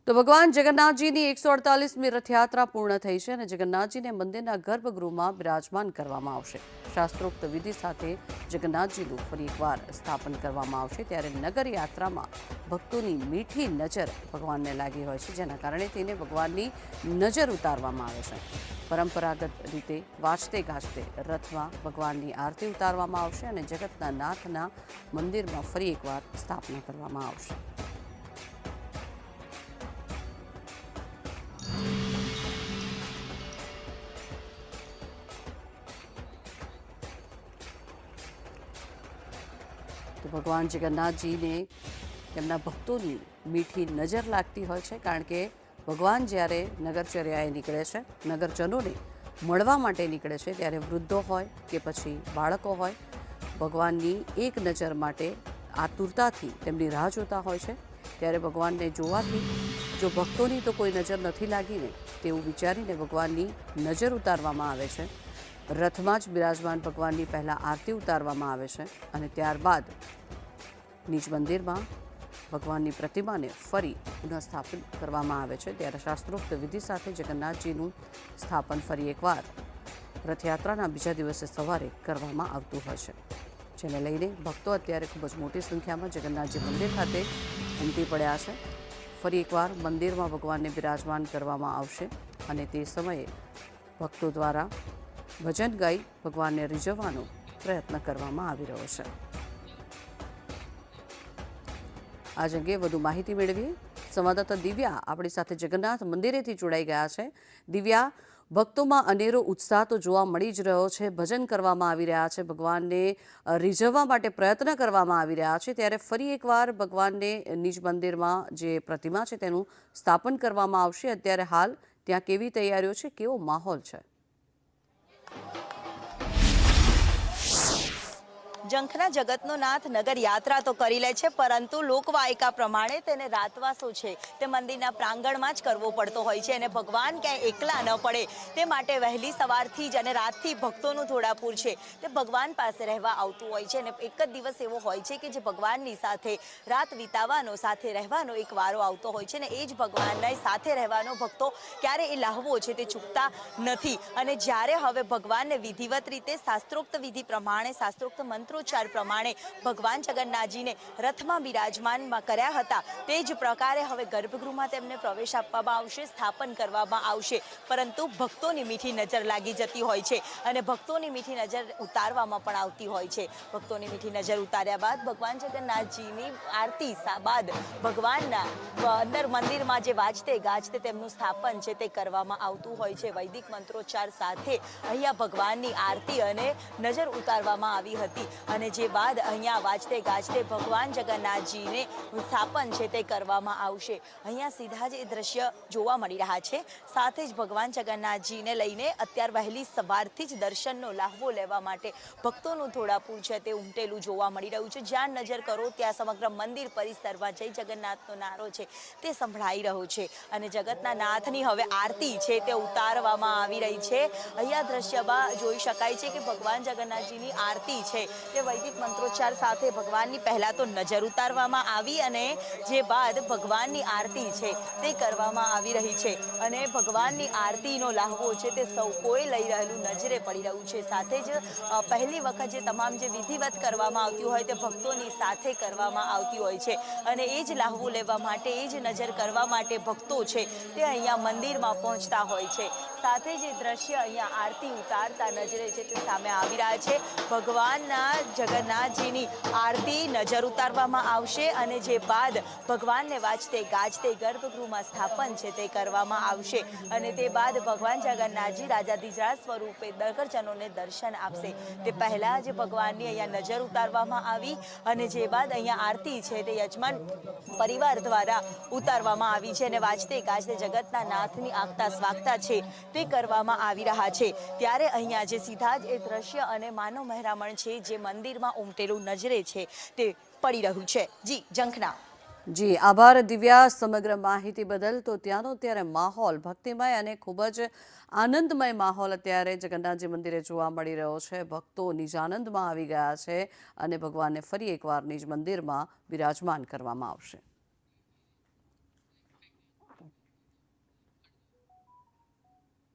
તો ભગવાન જગન્નાથજીની 148મી રથયાત્રા પૂર્ણ થઈ છે અને જગન્નાથજીને મંદિરના ગર્ભગૃહમાં બિરાજમાન કરવામાં આવશે। શાસ્ત્રોક્ત વિધિ સાથે જગન્નાથજીનું ફરી એકવાર સ્થાપન કરવામાં આવશે। ત્યારે નગર યાત્રામાં ભક્તોની મીઠી નજર ભગવાનને લાગી હોય છે, જેના કારણે તેને ભગવાનની નજર ઉતારવામાં આવે છે। પરંપરાગત રીતે વાજતે ગાજતે રથમાં ભગવાનની આરતી ઉતારવામાં આવશે અને જગતના નાથના મંદિરમાં ફરી એકવાર સ્થાપના કરવામાં આવશે। तो भगवान जगन्नाथजी ने તેમના ભક્તોની મીઠી નજર લાગતી હોય છે, કારણ કે ભગવાન જ્યારે નગરચર્યાએ નીકળે છે, નગરજનોને મળવા માટે નીકળે છે, ત્યારે વૃદ્ધો હોય કે પછી બાળકો હોય, ભગવાનની એક નજર માટે આતુરતાથી તેમની રાહ જોતા હોય છે। ત્યારે ભગવાનને જોવાથી જો ભક્તોની તો કોઈ નજર નથી લાગીને તેવું વિચારીને ભગવાનની નજર ઉતારવામાં આવે છે। રથમાં જ બિરાજમાન ભગવાનની પહેલાં આરતી ઉતારવામાં આવે છે અને ત્યારબાદ નિજ મંદિરમાં ભગવાનની પ્રતિમાને ફરી પુનઃસ્થાપન કરવામાં આવે છે। ત્યારે શાસ્ત્રોક્ત વિધિ સાથે જગન્નાથજીનું સ્થાપન ફરી એકવાર રથયાત્રાના બીજા દિવસે સવારે કરવામાં આવતું હોય છે, જેને લઈને ભક્તો અત્યારે ખૂબ જ મોટી સંખ્યામાં જગન્નાથજી મંદિર ખાતે ઉમટી પડ્યા છે। ફરી એકવાર મંદિરમાં ભગવાનને બિરાજમાન કરવામાં આવશે અને તે સમયે ભક્તો દ્વારા ભજન ગાઈ ભગવાનને રીઝવવાનો પ્રયત્ન કરવામાં આવી રહ્યો છે। આજ અંગે વધુ માહિતી મેળવીએ। સંવાદદાતા દિવ્યા આપણી સાથે જગન્નાથ મંદિરેથી જોડાઈ ગયા છે। દિવ્યા, ભક્તોમાં અનેરો ઉત્સાહ તો જોવા મળી જ રહ્યો છે, ભજન કરવામાં આવી રહ્યા છે, ભગવાનને રીઝવવા માટે પ્રયત્ન કરવામાં આવી રહ્યા છે, ત્યારે ફરી એકવાર ભગવાનને નિજ મંદિરમાં જે પ્રતિમા છે તેનું સ્થાપન કરવામાં આવશે। અત્યારે હાલ ત્યાં કેવી તૈયારીઓ છે, કેવો માહોલ છે? જંખના જગતનો નાથ નગર યાત્રા તો કરી લે છે, પરંતુ લોકવાયકા પ્રમાણે તેને રાતવાસો છે તે મંદિરના પ્રાંગણમાં જ કરવો પડતો હોય છે અને ભગવાન ક્યાંય એકલા ન પડે તે માટે વહેલી સવારથી જ અને રાતથી ભક્તોનું ઘોડાપૂર છે તે ભગવાન પાસે રહેવા આવતું હોય છે। અને એક જ દિવસ એવો હોય છે કે જે ભગવાનની સાથે રાત વિતાવવાનો, સાથે રહેવાનો એક વારો આવતો હોય છે ને એ જ ભગવાનની સાથે રહેવાનો ભક્તો ક્યારે એ લાહવો છે તે ચૂકતા નથી। અને જ્યારે હવે ભગવાનને વિધિવત રીતે શાસ્ત્રોક્ત વિધિ પ્રમાણે, શાસ્ત્રોક્ત મંત્ર પ્રમાણે ભગવાન જગન્નાથજીને રથમાં બિરાજમાન કર્યા હતા, તે જ પ્રકારે હવે ગર્ભગૃહમાં તેમને પ્રવેશ આપવામાં આવશે, સ્થાપન કરવામાં આવશે। પરંતુ ભક્તોની મીઠી નજર લાગી જતી હોય છે અને ભક્તોની મીઠી નજર ઉતારવામાં પણ આવતી હોય છે। ભક્તોની મીઠી નજર ઉતાર્યા બાદ ભગવાન જગન્નાથજીની આરતી બાદ ભગવાનના અંદર મંદિરમાં જે વાજતે ગાજતે તેમનું સ્થાપન છે તે કરવામાં આવતું હોય છે। વૈદિક મંત્રોચ્ચાર સાથે અહીંયા ભગવાનની આરતી અને નજર ઉતારવામાં આવી હતી અને જે બાદ અહીંયા વાજતે ગાજતે ભગવાન જગન્નાથજીને સ્થાપન છે તે કરવામાં આવશે। અહીંયા સીધા જ એ દ્રશ્ય જોવા મળી રહ્યા છે। સાથે જ ભગવાન જગન્નાથજીને લઈને અત્યાર વહેલી સવારથી જ દર્શનનો લાહવો લેવા માટે ભક્તોનું ઘોડાપૂર છે તે ઉમટેલું જોવા મળી રહ્યું છે। જ્યાં નજર કરો ત્યાં સમગ્ર મંદિર પરિસરમાં જય જગન્નાથનો નારો છે તે સંભળાઈ રહ્યો છે અને જગતના નાથની હવે આરતી છે તે ઉતારવામાં આવી રહી છે। અહીંયા દ્રશ્યમાં જોઈ શકાય છે કે ભગવાન જગન્નાથજીની આરતી છે તે વૈદિક મંત્રોચ્ચાર સાથે ભગવાનની પહેલા તો નજર ઉતારવામાં આવી અને જે બાદ ભગવાનની આરતી છે તે કરવામાં આવી રહી છે અને ભગવાનની આરતીનો લાહવો છે તે સૌ કોઈ લઈ રહેલું નજરે પડી રહ્યું છે। સાથે જ પહેલી વખત જે તમામ જે વિધિવત કરવામાં આવતી હોય તે ભક્તોની સાથે કરવામાં આવતી હોય છે અને એ જ લાહવો લેવા માટે, એ જ નજર કરવા માટે ભક્તો છે તે અહીંયા મંદિરમાં પહોંચતા હોય છે। સાથે જ એ દ્રશ્ય અહીંયા આરતી ઉતારતા નજરે છે તે સામે આવી રહ્યા છે। ભગવાનના જગન્નાથજીની આરતી નજર ઉતારવામાં આવશે અને જે બાદ ભગવાનને વાજતે ગાજતે ગર્ભગૃહમાં સ્થાપન છે તે કરવામાં આવશે અને તે બાદ ભગવાન જગન્નાથજી રાજાધિરાજ સ્વરૂપે નગરજનોને દર્શન આપશે। તે પહેલા જ ભગવાનની અહીંયા નજર ઉતારવામાં આવી અને જે બાદ અહીંયા આરતી છે તે યજમાન પરિવાર દ્વારા ઉતારવામાં આવી છે અને વાજતે ગાજતે જગતના નાથની આગતા સ્વાગતા છે તે કરવામાં આવી રહ્યા છે। ત્યારે અહીંયા જે સીધા જ એ દ્રશ્ય અને માનવ મહેરામણ છે જે મંદિરમાં ઉમટેલું નજરે છે તે પડી રહ્યું છે। જી જંખના। જી આભાર દિવ્યા સમગ્ર માહિતી બદલ। તો ત્યાંનો ત્યારે માહોલ ભક્તિમય અને ખૂબ જ આનંદમય માહોલ અત્યારે જગન્નાથજી મંદિરે જોવા મળી રહ્યો છે। ભક્તો નિજ આનંદમાં આવી ગયા છે અને ભગવાનને ફરી એકવાર નિજ મંદિરમાં બિરાજમાન કરવામાં આવશે।